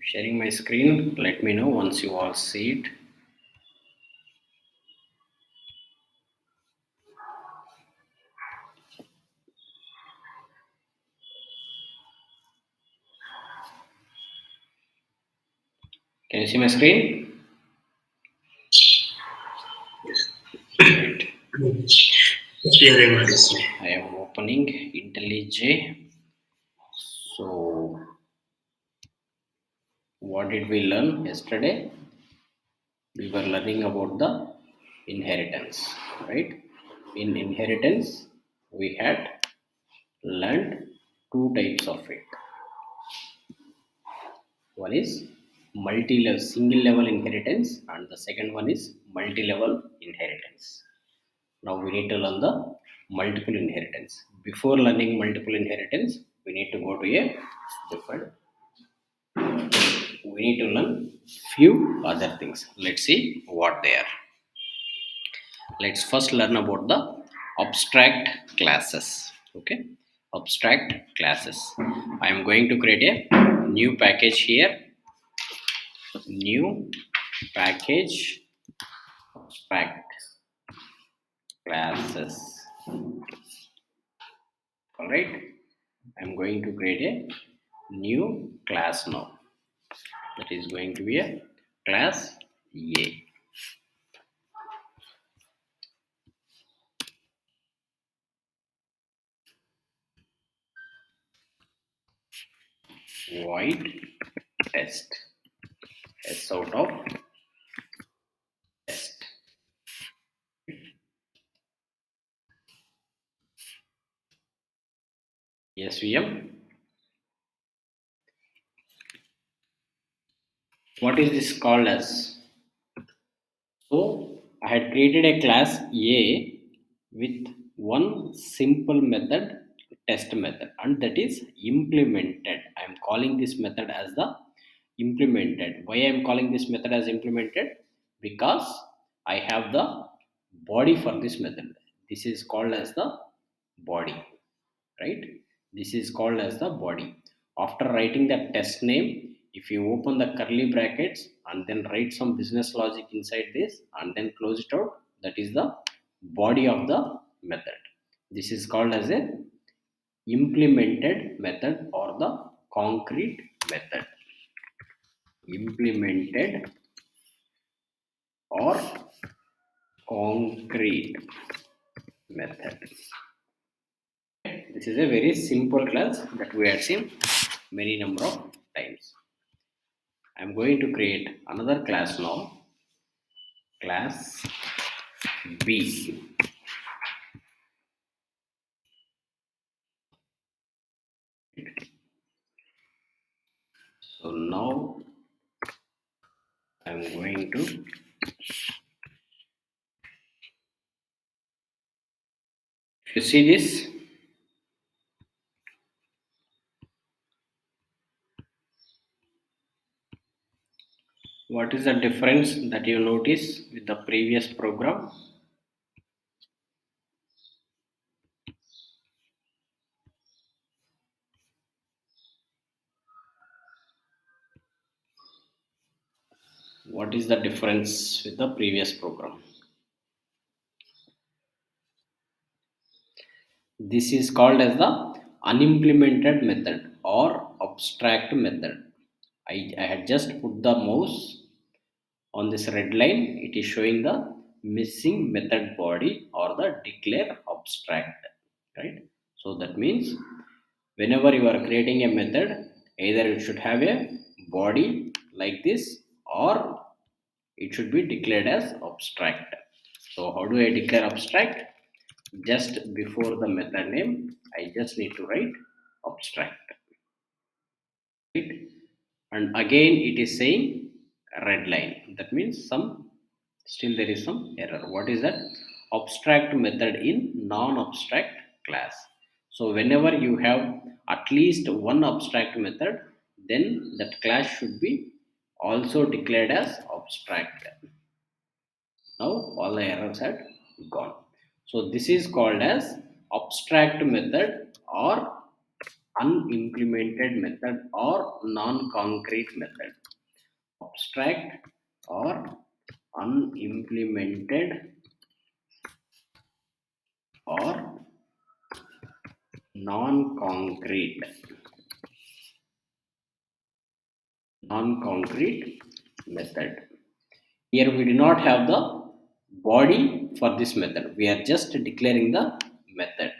sharing my screen. Let me know once you all see it. Can you see my screen? Right. I am opening IntelliJ. So, what did we learn yesterday? We were learning about the inheritance, right? In inheritance, we had learned two types of it. One is multi-level single level inheritance, and the second one is multi-level inheritance. Now we need to learn the multiple inheritance. Before learning multiple inheritance, we need to go to a different. We need to learn few other things. Let's see what they are. Let's first learn about the abstract classes. Okay, abstract classes. I am going to create a new package here. New package abstract classes. All right. I'm going to create a new class now. That is going to be a class A. Void test. S out of test. SVM. What is this called as? So I had created a class A with one simple method, test method, and that is implemented. I am calling this method as the implemented. Why I am calling this method as implemented? Because I have the body for this method. This is called as the body, right? This is called as the body. After writing the test name, if you open the curly brackets and then write some business logic inside this and then close it out, that is the body of the method. This is called as a implemented method or the concrete method. Implemented or concrete method. This is a very simple class that we have seen many number of times. I am going to create another class now, class B. So now I am going to if you see this, what is the difference that you notice with the previous program? What is the difference with the previous program? This is called as the unimplemented method or abstract method. I had just put the mouse on this red line. It is showing the missing method body or the declare abstract, right? So that means whenever you are creating a method, either it should have a body like this or it should be declared as abstract. So how do I declare abstract? Just before the method name, I just need to write abstract, right? And again it is saying red line. That means some still there is some error. What is that? Abstract method in non-abstract class. So whenever you have at least one abstract method, then that class should be also declared as abstract. Now all the errors had gone. So this is called as abstract method or unimplemented method or non-concrete method. Abstract or unimplemented or non-concrete method. Here we do not have the body for this method, we are just declaring the method,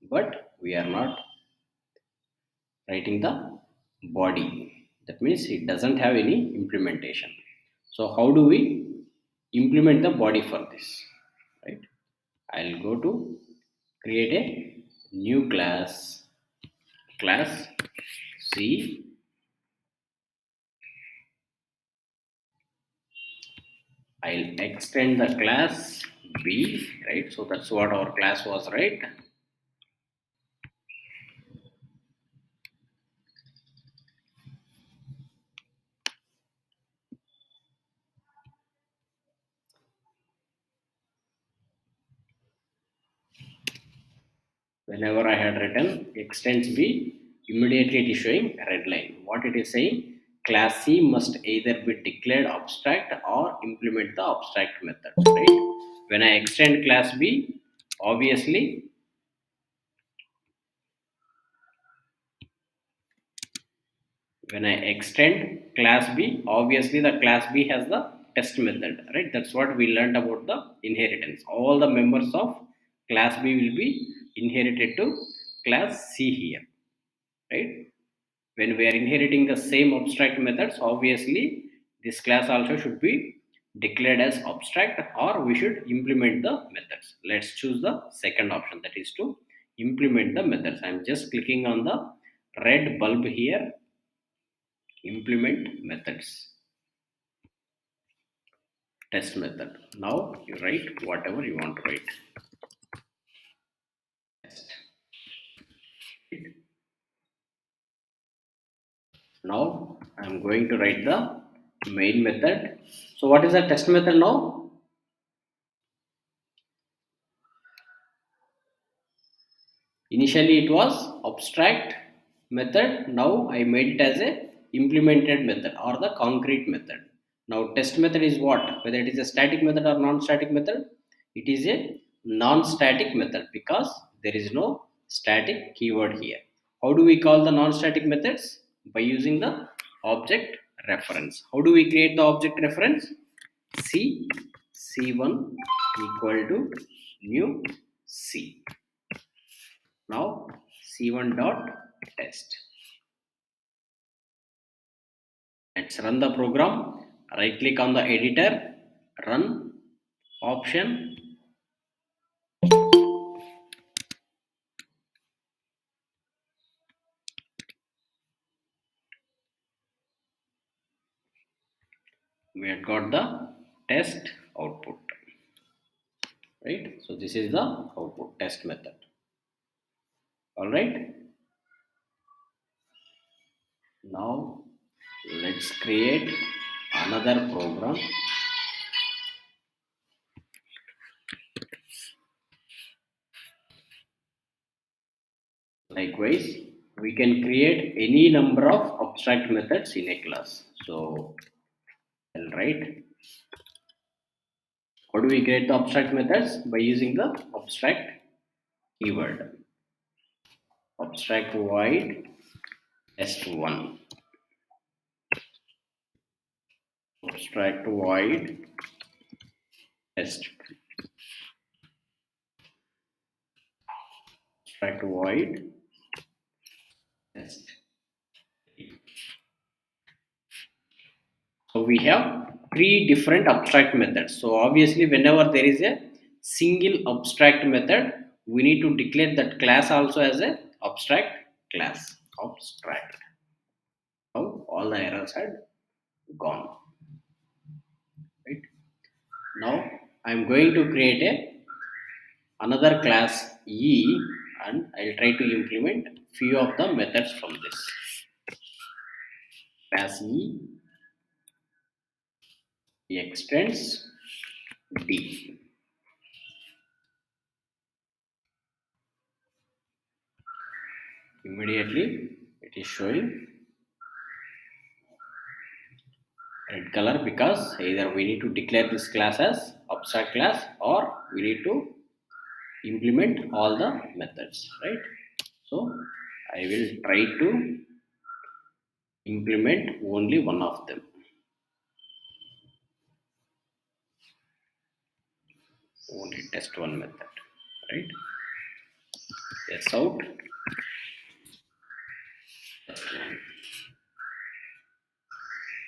but we are not writing the body. That means it doesn't have any implementation. So how do we implement the body for this? Right, I'll go to create a new class C. I'll extend the class B, right? So that's what our class was, right? Whenever I had written extends B, immediately it is showing a red line. What it is saying, class C must either be declared abstract or implement the abstract method, right? When I extend class B, obviously when I extend class B, obviously the class B has the test method, right? That's what we learned about the inheritance. All the members of class B will be inherited to class C here, right? When we are inheriting the same abstract methods, obviously this class also should be declared as abstract, or we should implement the methods. Let's choose the second option, that is to implement the methods. I'm just clicking on the red bulb here, implement methods, test method. Now you write whatever you want to write. Now I'm going to write the main method. So what is the test method now? Initially it was abstract method, now I made it as a implemented method or the concrete method. Now test method is what? Whether it is a static method or non-static method? It is a non-static method because there is no static keyword here. How do we call the non-static methods? By using the object reference. How do we create the object reference? C1 equal to new C. Now C1 dot test. Let's run the program. Right click on the editor, run option. We have got the test output. Right? So this is the output test method. Alright. Now let's create another program. Likewise, we can create any number of abstract methods in a class. So I'll write, how do we create the abstract methods? By using the abstract keyword. Abstract void test1. Abstract void test. Abstract void test. So we have three different abstract methods. So obviously whenever there is a single abstract method, we need to declare that class also as a abstract class. Abstract. Now all the errors had gone. Right? Now I am going to create another class E, and I'll try to implement few of the methods from this. Class E extends D. Immediately it is showing red color because either we need to declare this class as abstract class or we need to implement all the methods, right? So I will try to implement only one of them, only test one method, right? Yes, out.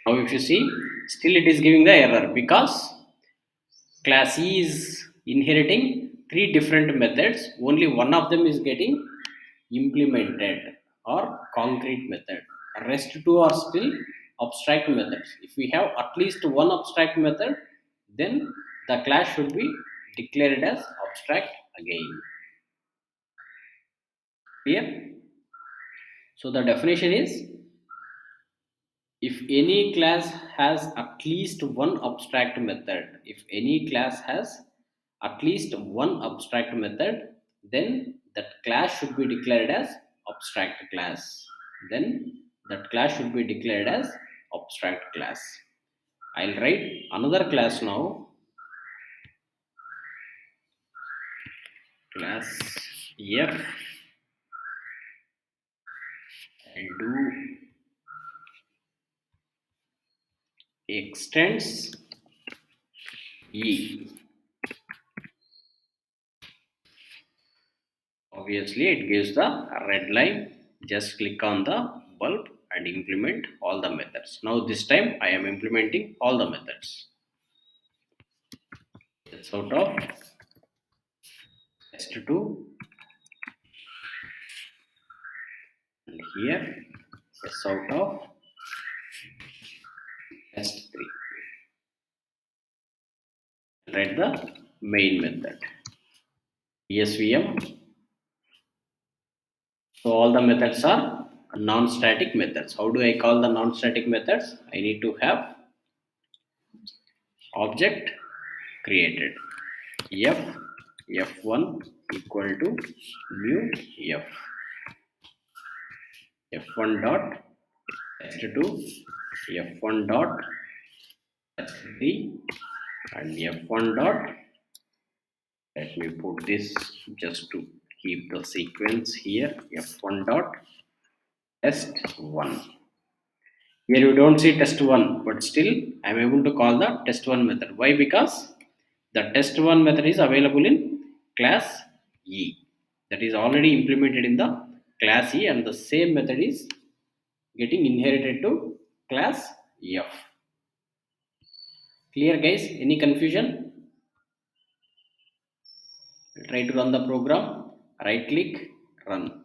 Now if you see, still it is giving the error because class E is inheriting three different methods, only one of them is getting implemented or concrete method. Rest two are still abstract methods. If we have at least one abstract method, then the class should be declared as abstract again. Clear? So the definition is, if any class has at least one abstract method, if any class has at least one abstract method, then that class should be declared as abstract class. Then that class should be declared as abstract class. I'll write another class now, class F, and do extends E. Obviously, it gives the red line. Just click on the bulb and implement all the methods. Now, this time I am implementing all the methods. That's out of test2, and here that's out of test3. Write the main method. ESVM. So all the methods are non-static methods. How do I call the non-static methods? I need to have object created. F f1 equal to new f f1 dot test2 f1 dot test3 and f1 dot, let me put this just to keep the sequence here, f1 dot test1. Here you don't see test1, but still I am able to call the test1 method. Why? Because the test1 method is available in class E, that is already implemented in the class E, and the same method is getting inherited to class F. Clear guys? Any confusion? Try to run the program. Right click, run.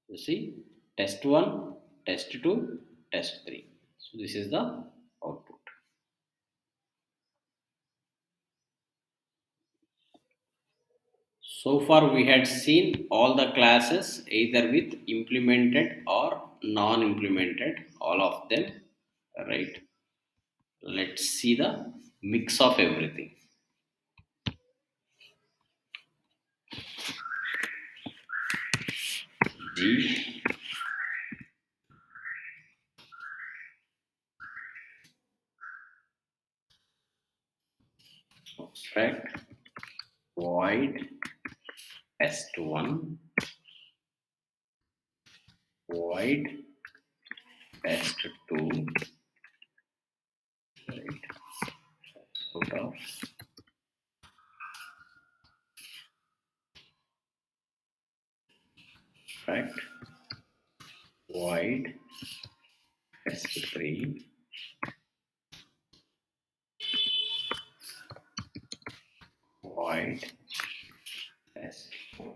You see, test1, test2, test3. So this is the output. So far we had seen all the classes either with implemented or non-implemented, all of them, right? Let's see the mix of everything. G abstract void test1 void test2, right? Out of abstract void test3 void test4.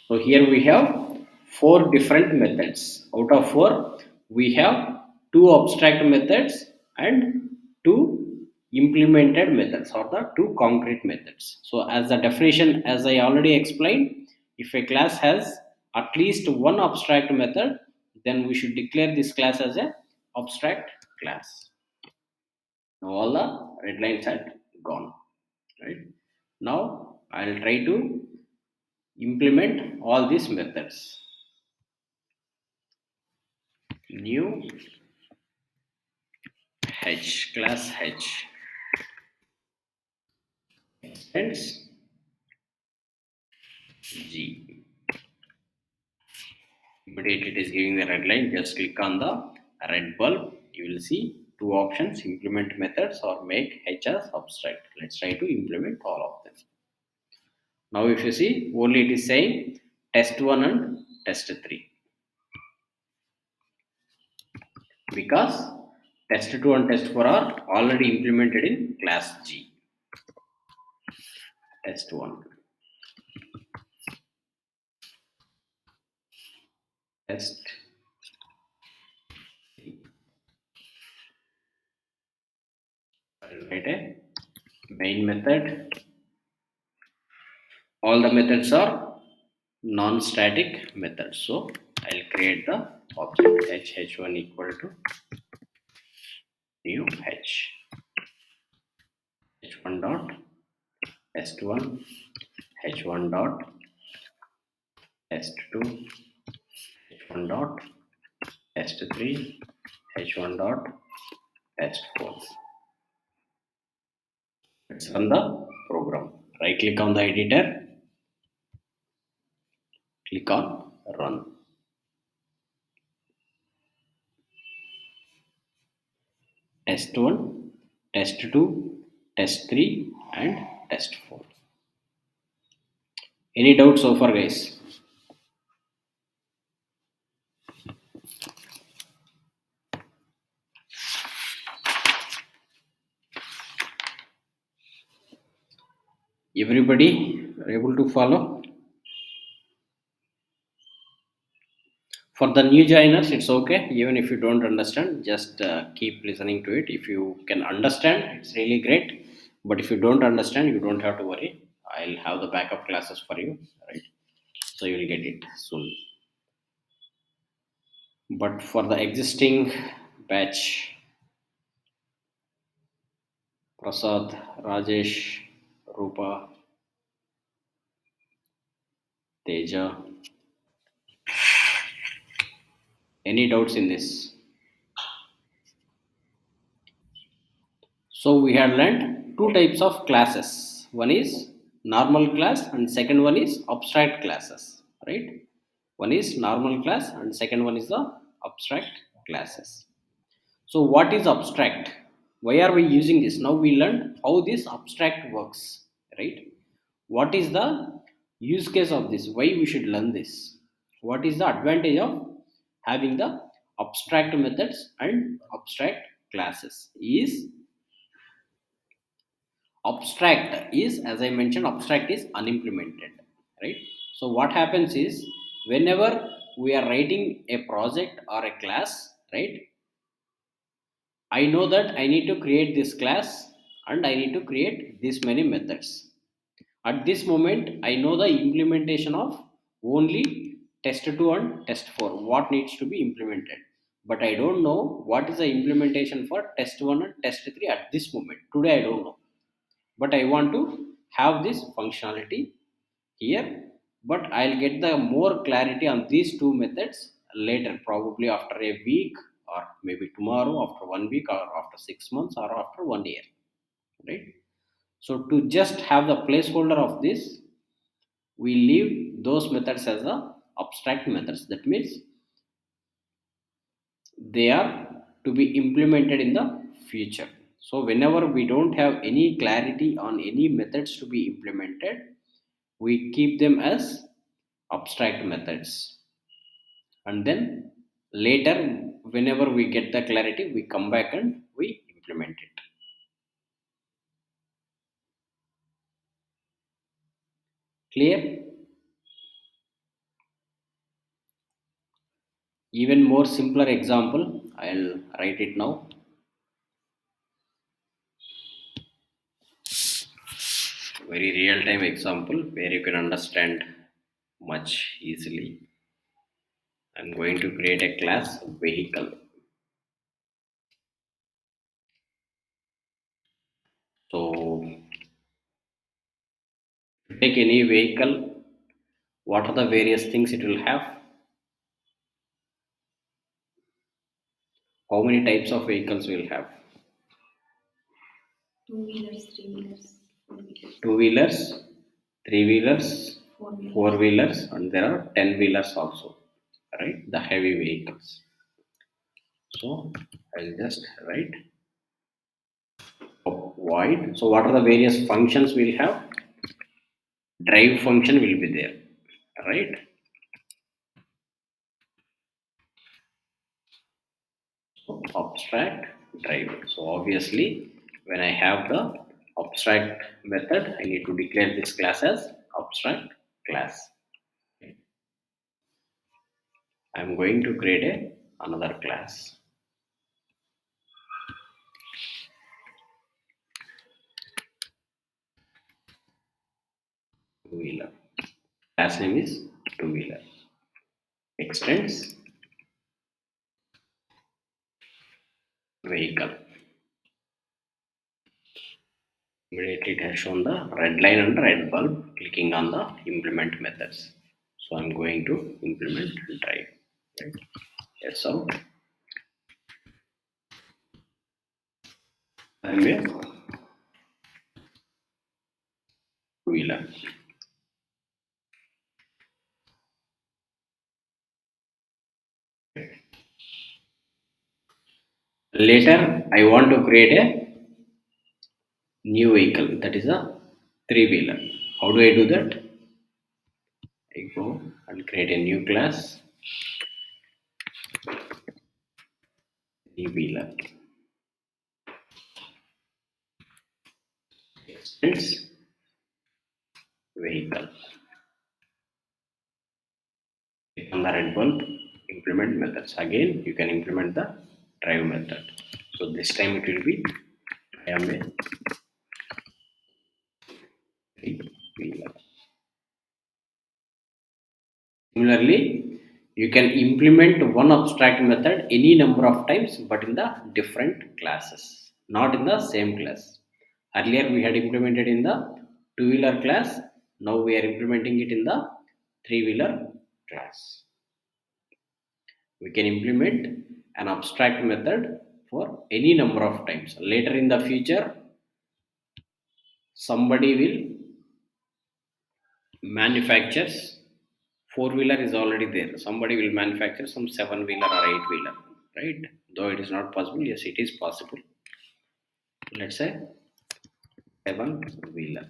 So here we have four different methods. Out of four, we have two abstract methods and two implemented methods, or the two concrete methods. So as the definition, as I already explained, if a class has at least one abstract method, then we should declare this class as a abstract class. Now all the red lines are gone, right? Now I'll try to implement all these methods. New h class h extends g. Immediately it is giving the red line. Just click on the red bulb. You will see two options: implement methods or make h as abstract. Let's try to implement all of them. Now if you see, only it is saying test1 and test3, because test2 and test4 are already implemented in class G. Test1, test, I'll write a main method. All the methods are non-static methods, so I'll create the object h1 equal to new h1 dot test1, h1 dot test2, h1 dot test3, h1 dot test4. Let's run the program. Right click on the editor, click on run. Test1, test2, test3 and test4. Any doubts so far, guys? Everybody are able to follow? For the new joiners, it's okay. Even if you don't understand, just keep listening to it. If you can understand, it's really great. But if you don't understand, you don't have to worry. I'll have the backup classes for you, right? So you will get it soon. But for the existing batch, Prasad, Rajesh, Rupa, Teja, any doubts in this? So we had learned two types of classes. One is normal class and second one is abstract classes, right? One is normal class and second one is the abstract classes. So what is abstract? Why are we using this? Now we learned how this abstract works, right? What is the use case of this? Why we should learn this? What is the advantage of having the abstract methods and abstract classes? Is abstract is, as I mentioned, abstract is unimplemented, right? So what happens is, whenever we are writing a project or a class, right, I know that I need to create this class and I need to create this many methods. At this moment I know the implementation of only test2 and test4, what needs to be implemented, but I don't know what is the implementation for test1 and test3 at this moment. Today I don't know, but I want to have this functionality here. But I'll get the more clarity on these two methods later, probably after a week or maybe tomorrow, after 1 week or after 6 months or after 1 year, right? So to just have the placeholder of this, we leave those methods as the abstract methods. That means they are to be implemented in the future. So whenever we don't have any clarity on any methods to be implemented, we keep them as abstract methods, and then later whenever we get the clarity, we come back and we implement it. Clear? Even more simpler example, I'll write it now. Very real time example where you can understand much easily. I'm going to create a class vehicle. So take any vehicle, what are the various things it will have? How many types of vehicles will have? Two wheelers, three wheelers, four wheelers, and there are 10 wheelers also, right? The heavy vehicles. So I'll just write void. So what are the various functions we'll have? Drive function will be there, right? So abstract drive. So obviously, when I have the abstract method, I need to declare this class as abstract class. I'm going to create another class. Two wheeler. Class name is two wheeler. Extends vehicle. Immediately it has shown the red line and red bulb. Clicking on the implement methods. So I'm going to implement drive. Right? Yes, so I'm a two wheeler. Later, I want to create a new vehicle, that is a three wheeler. How do I do that? I go and create a new class, three wheeler. Extends vehicle. Click on the red bulb, implement methods. Again, you can implement the drive method. So this time it will be I am a three wheeler. Similarly, you can implement one abstract method any number of times but in the different classes, not in the same class. Earlier we had implemented in the two-wheeler class, now we are implementing it in the three-wheeler class. We can implement an abstract method for any number of times. Later in the future, somebody will manufactures four-wheeler is already there. Somebody will manufacture some seven-wheeler or eight-wheeler, right? Though it is not possible, yes, it is possible. Let's say seven-wheeler.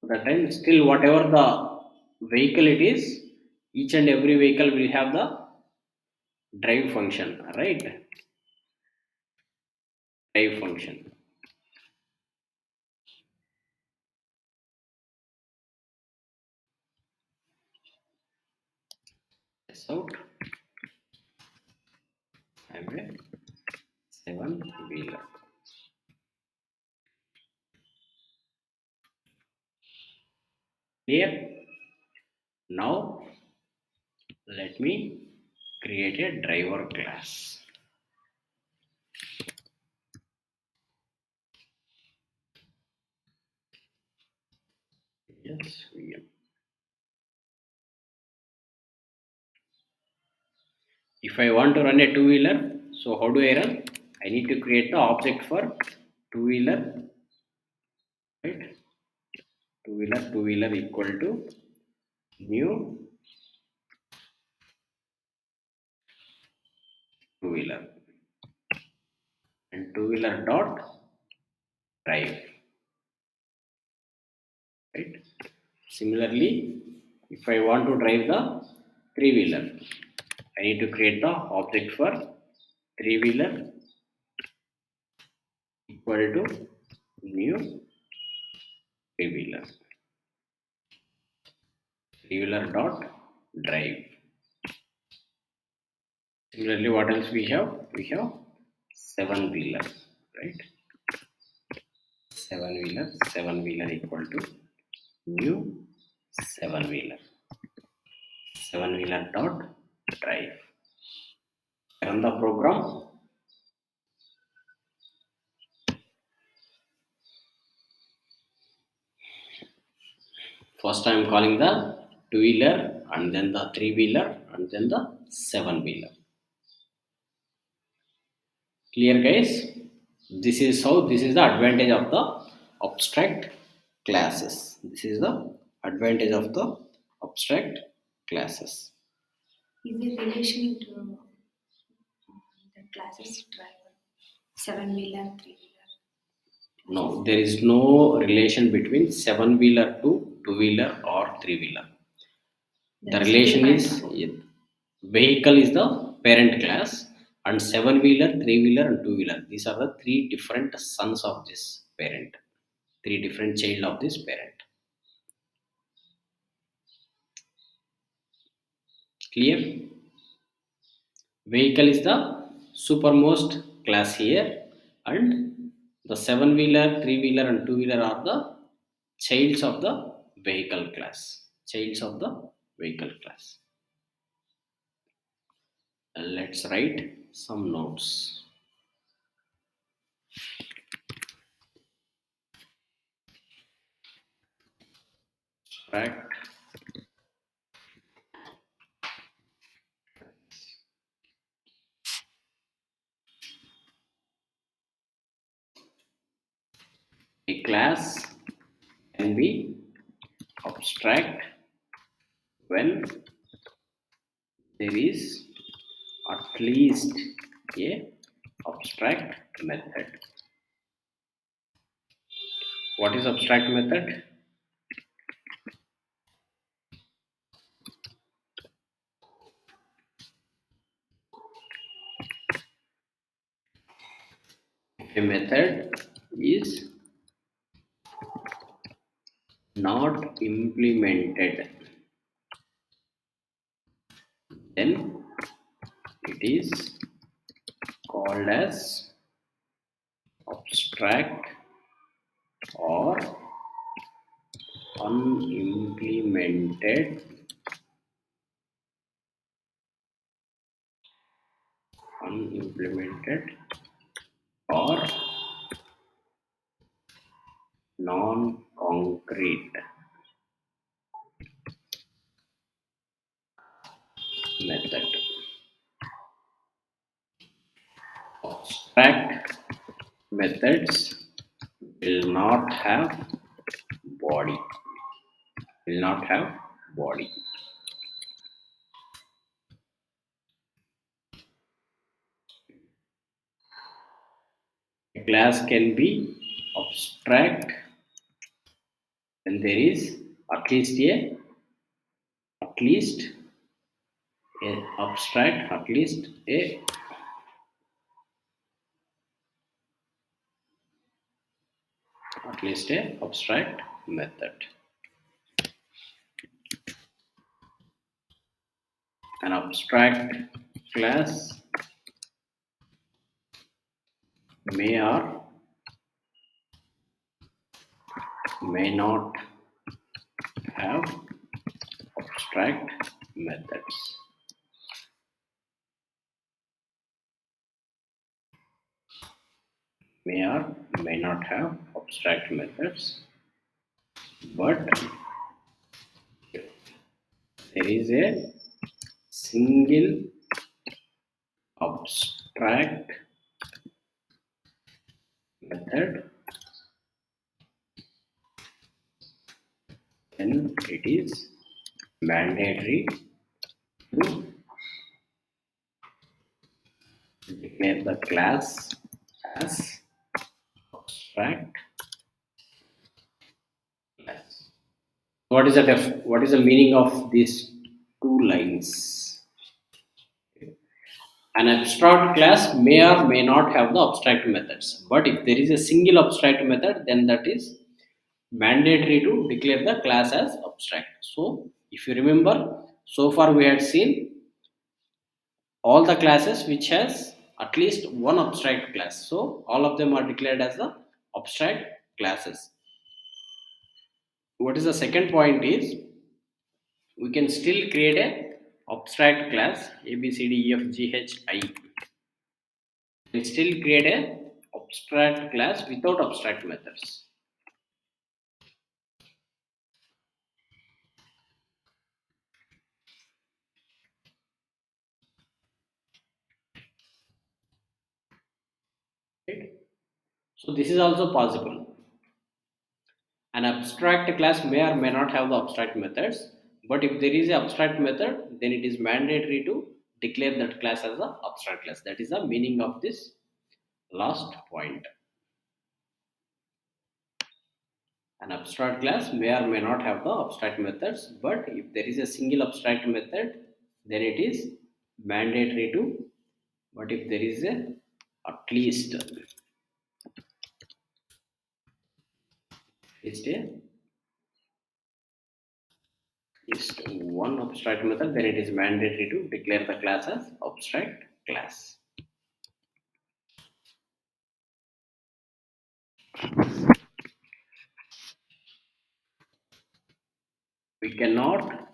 That time, still whatever the vehicle it is, each and every vehicle will have the drive function, right? Drive function. Yes, out. I'm a seven-wheeler. Clear? Now let me create a driver class. Yes, VM. If I want to run a two-wheeler, so how do I run? I need to create the object for two-wheeler, right? Two-wheeler equal to new two-wheeler and two-wheeler dot drive, right? Similarly, if I want to drive the three-wheeler, I need to create the object for three-wheeler equal to new three-wheeler, three-wheeler dot drive. Similarly, what else we have? We have seven-wheeler, right? Seven-wheeler equal to new seven-wheeler. seven wheeler dot drive. Run the program. First I am calling the two wheeler, and then the three wheeler, and then the seven wheeler. Clear, guys? This is the advantage of the abstract classes. This is the advantage of the abstract classes. Is there relation to the classes driver, seven wheeler, three wheeler? No, there is no relation between seven wheeler to two wheeler or three wheeler. The That is relation different. is vehicle is the parent class, and seven wheeler, three wheeler, and two wheeler, these are the three different sons of this parent, three different child of this parent. Clear? Vehicle is the supermost class here, and the seven wheeler, three wheeler, and two wheeler are the childs of the vehicle class. Childs of the vehicle class. And let's write some notes. Right. A class can be abstract when there is at least a abstract method. What is abstract method? A method is not implemented, then it is called as abstract or unimplemented or non-concrete method. Abstract methods will not have body. Will not have body. A class can be abstract when there is at least a abstract at least a abstract method. An abstract class may or may not have abstract methods. May or may not have abstract methods, but there is a single abstract method, then it is mandatory to declare the class as abstract class. What is the meaning of these two lines? An abstract class may or may not have the abstract methods, but if there is a single abstract method, then that is mandatory to declare the class as abstract. So, if you remember, so far we had seen all the classes which has at least one abstract class. So, all of them are declared as the abstract classes. What is the second point is we can still create a abstract class A B C D E F G H I. We still create a abstract class without abstract methods. Right? So this is also possible. An abstract class may or may not have the abstract methods, but if there is an abstract method, then it is mandatory to declare that class as an abstract class. That is the meaning of this last point. An abstract class may or may not have the abstract methods, but if there is a single abstract method, then it is mandatory to. But if there is a at least a is one abstract method, then it is mandatory to declare the class as abstract class. We cannot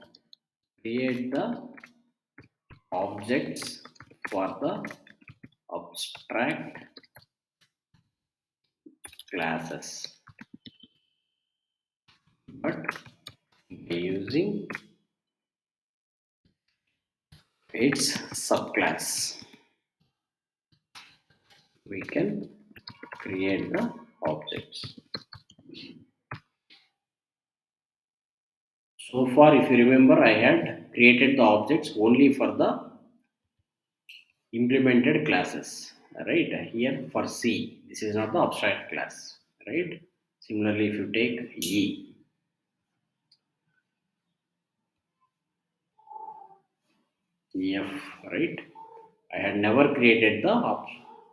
create the objects for the abstract classes, but by using its subclass, we can create the objects. So far, if you remember, I had created the objects only for the implemented classes, right? Here for C, this is not the abstract class, right? Similarly, if you take F, right? I had never created the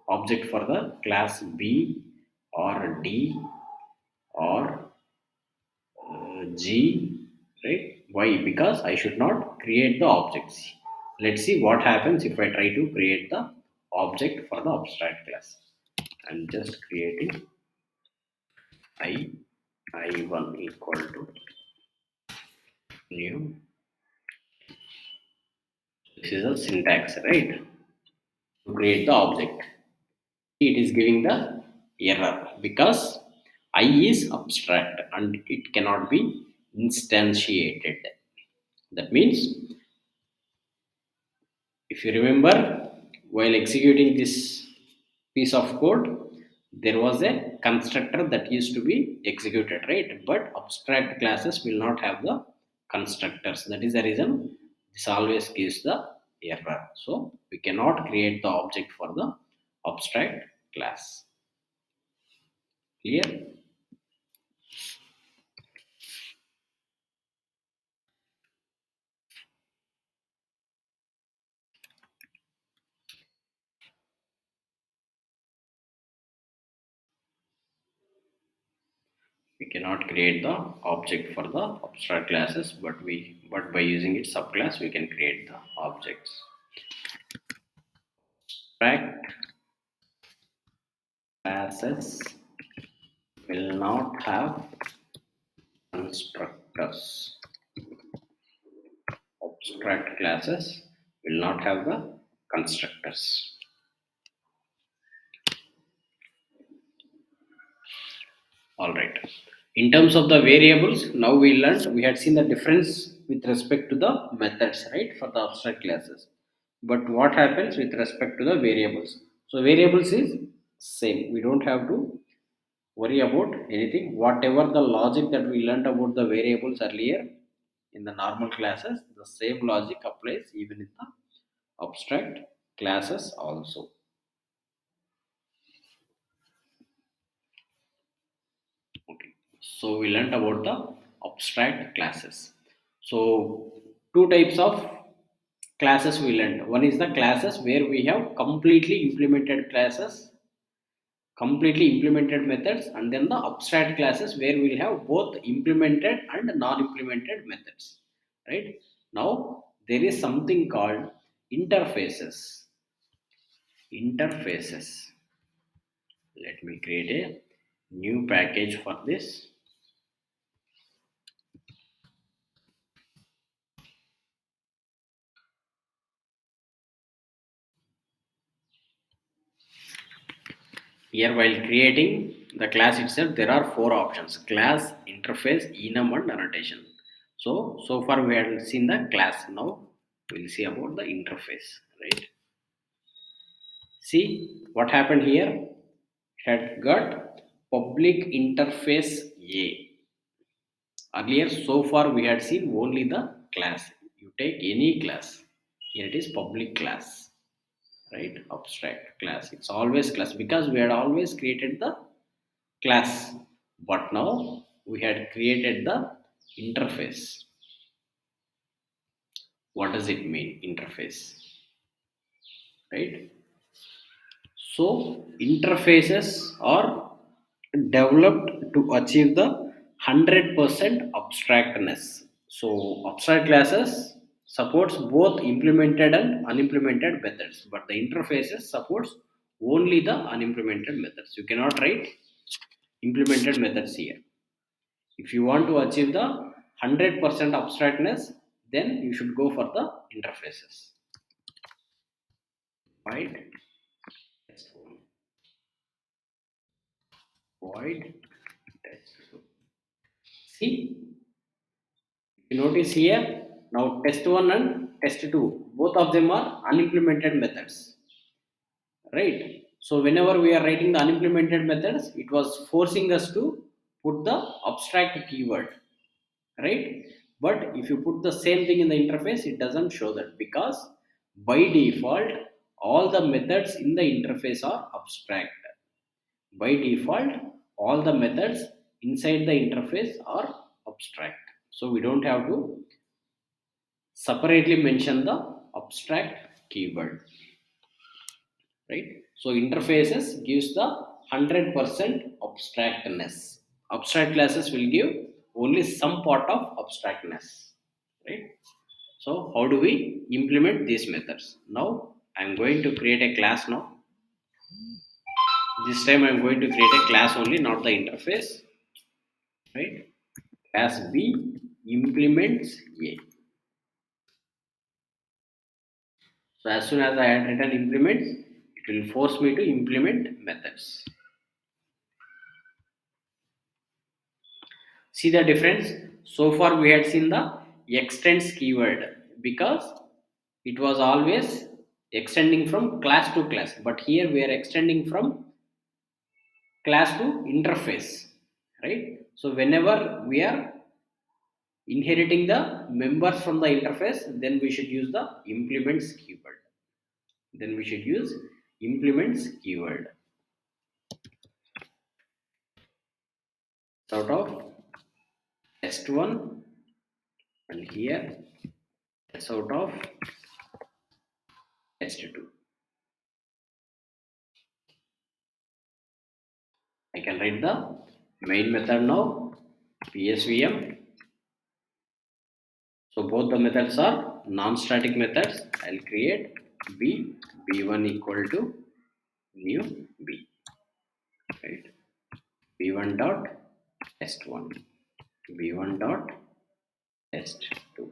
object for the class B or D or G, right? Why? Because I should not create the objects. Let's see what happens if I try to create the object for the abstract class. I'm just creating I1 equal to new. This is a syntax, right? To create the object. It is giving the error because I is abstract and it cannot be instantiated. That means, if you remember, while executing this piece of code, there was a constructor that used to be executed, right? But abstract classes will not have the constructors. That is the reason this always gives the error. So we cannot create the object for the abstract class. Clear? We cannot create the object for the abstract classes, but by using its subclass we can create the objects. Abstract classes will not have constructors. Abstract classes will not have the constructors. All right. In terms of the variables, now we had seen the difference with respect to the methods, right, for the abstract classes. But what happens with respect to the variables? So variables is same. We don't have to worry about anything. Whatever the logic that we learned about the variables earlier in the normal classes, the same logic applies even in the abstract classes also. Okay. So we learned about the abstract classes. So two types of classes we learned. One is the classes where we have completely implemented methods, and then the abstract classes where we'll have both implemented and non-implemented methods. Right? Now there is something called interfaces. Interfaces. Let me create a new package for this. Here, while creating the class itself, there are four options: class, interface, enum, and annotation. So far we have seen the class. Now we'll see about the interface, right? See what happened here. It had got public interface A. Earlier, so far we had seen only the class. You take any class. Here it is public class, right? Abstract class. It's always class because we had always created the class, but now we had created the interface. What does it mean, interface, right? So interfaces are developed to achieve the 100% abstractness. So abstract classes supports both implemented and unimplemented methods, but the interfaces supports only the unimplemented methods. You cannot write implemented methods here. If you want to achieve the 100% abstractness, then you should go for the interfaces. Void test one, void test two. See, you notice here now test one and test two, both of them are unimplemented methods, right? So whenever we are writing the unimplemented methods, it was forcing us to put the abstract keyword, right? But if you put the same thing in the interface, it doesn't show that because by default all the methods in the interface are abstract. By default all the methods inside the interface are abstract, so we don't have to separately mention the abstract keyword, right? So interfaces gives the 100% abstractness. Abstract classes will give only some part of abstractness, right? So how do we implement these methods? Now I'm going to create a class. Now this time I'm going to create a class only, not the interface, right? Class B implements A. So as soon as I had written implements, it will force me to implement methods. See the difference? So far we had seen the extends keyword because it was always extending from class to class, but here we are extending from class to interface, right? So whenever we are inheriting the members from the interface, then we should use the implements keyword. Then we should use implements keyword. Sort of test one, and here sort of test two. I can write the main method now, PSVM. So both the methods are non-static methods. I'll create b1 equal to new b, right? b1 dot test1, b1 dot test2.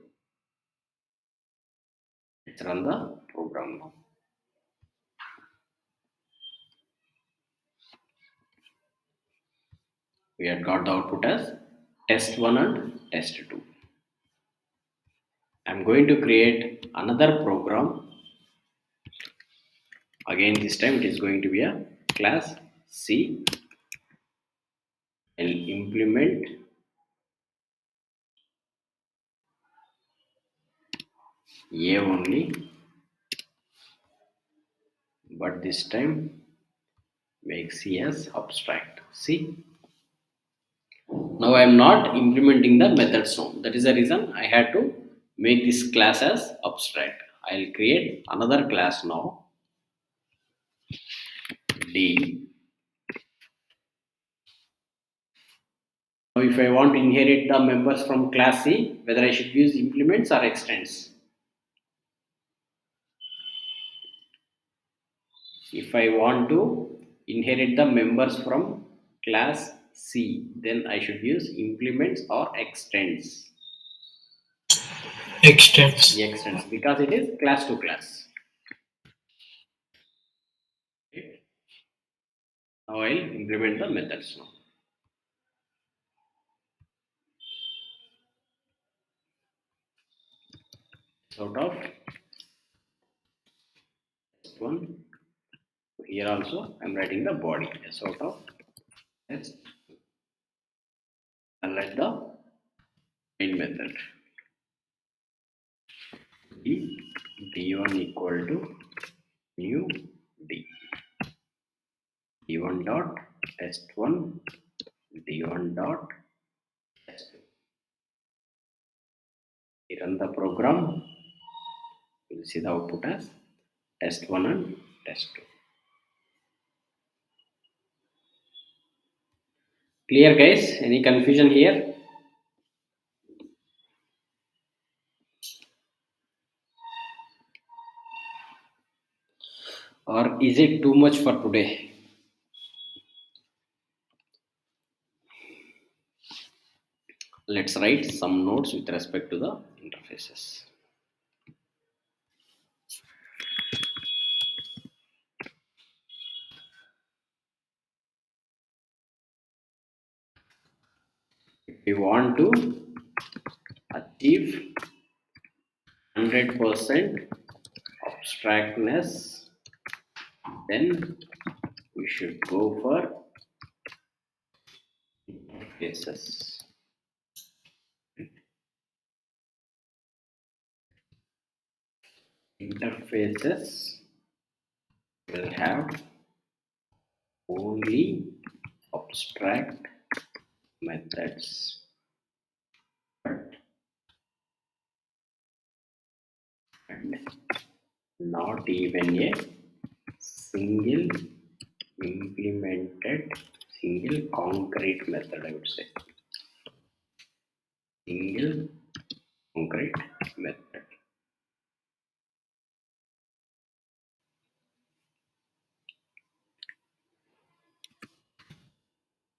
Let's run the program now. We have got the output as test1 and test2. I'm going to create another program. Again, this time it is going to be a class C. I'll implement A only, but this time make C as abstract. See, now I am not implementing the methods now. That is the reason I had to make this class as abstract. I'll create another class now, D. Now if I want to inherit the members from class C, whether I should use implements or extends. If I want to inherit the members from class C, then I should use implements or extends. Extends because it is class to class. Okay. Now I'll implement the methods now. Sort of one. Here also I'm writing the body. A sort of test. And let the main method d d1 equal to new d d1 dot test1 d1 dot test2. We run the program. You'll see the output as test1 and test2. Clear, guys? Any confusion here? Or is it too much for today? Let's write some notes with respect to the interfaces. If we want to achieve 100% abstractness, then we should go for interfaces. Interfaces will have only abstract methods, and not even a single implemented, single concrete method, I would say. Single concrete method.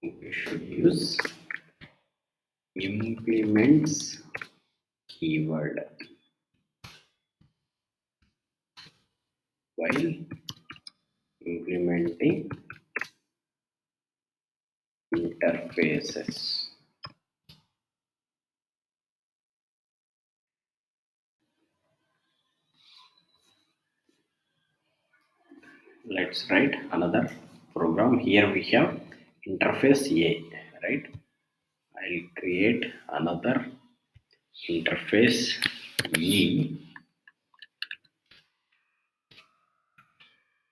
We should use implements keyword while implementing interfaces. Let's write another program. Here we have interface A, right? I'll create another interface E.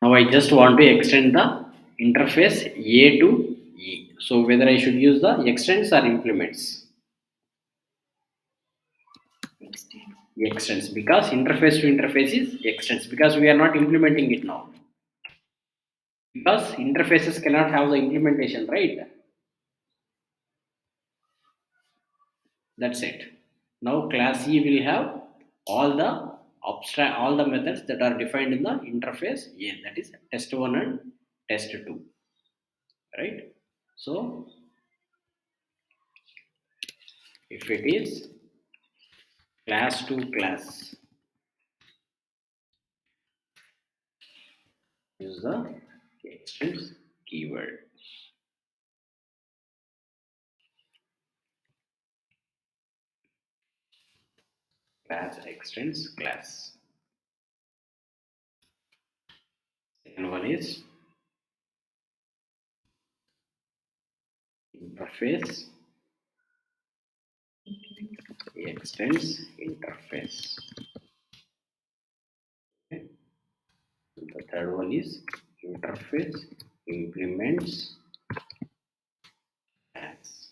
Now I just want to extend the interface A to E. So whether I should use the extends or implements? Extend. Extends, because interface to interface is extends, because we are not implementing it now. Because interfaces cannot have the implementation, right? That's it. Now class E will have all the all the methods that are defined in the interface A, that is test1 and test2, right? So if it is class to class, use the extends keyword. Class extends class. Second one is interface extends interface. Okay. The third one is interface implements class.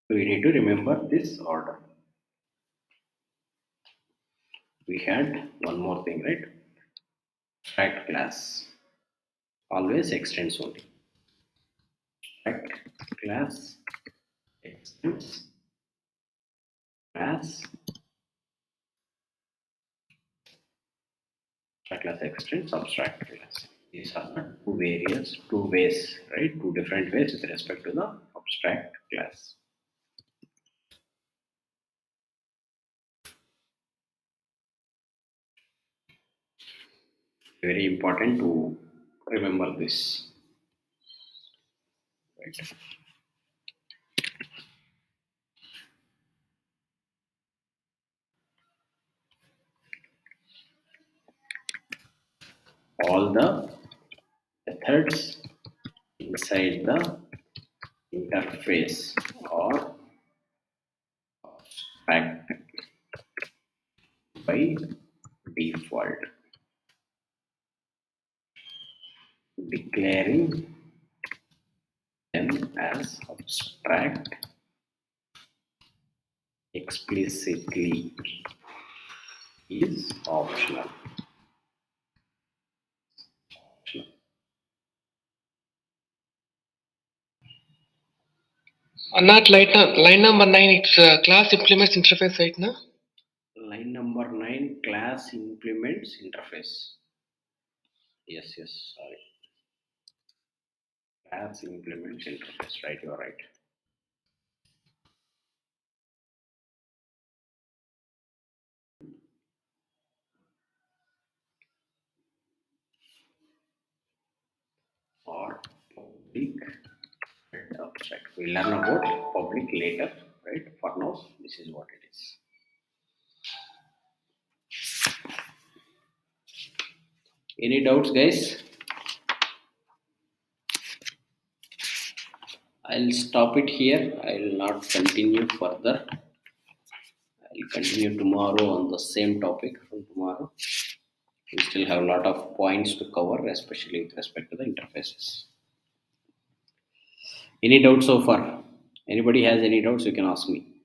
So we need to remember this order. We had one more thing, right? Abstract class always extends only. Abstract class extends class. Abstract class extends abstract class. These are the two ways, right? Two different ways with respect to the abstract class. Very important to remember this. All the methods inside the interface are packed by default, declaring them as abstract explicitly is optional. Not line number 9, it's class implements interface, right? Na? Line number 9, class implements interface. Yes, yes, sorry. Class implements interface, right, you are right. Or public and abstract. We'll learn about public later, right? For now, this is what it is. Any doubts, guys? I'll stop it here. I'll not continue further. I'll continue tomorrow on the same topic from tomorrow. We still have a lot of points to cover, especially with respect to the interfaces. Any doubts so far? Anybody has any doubts, you can ask me.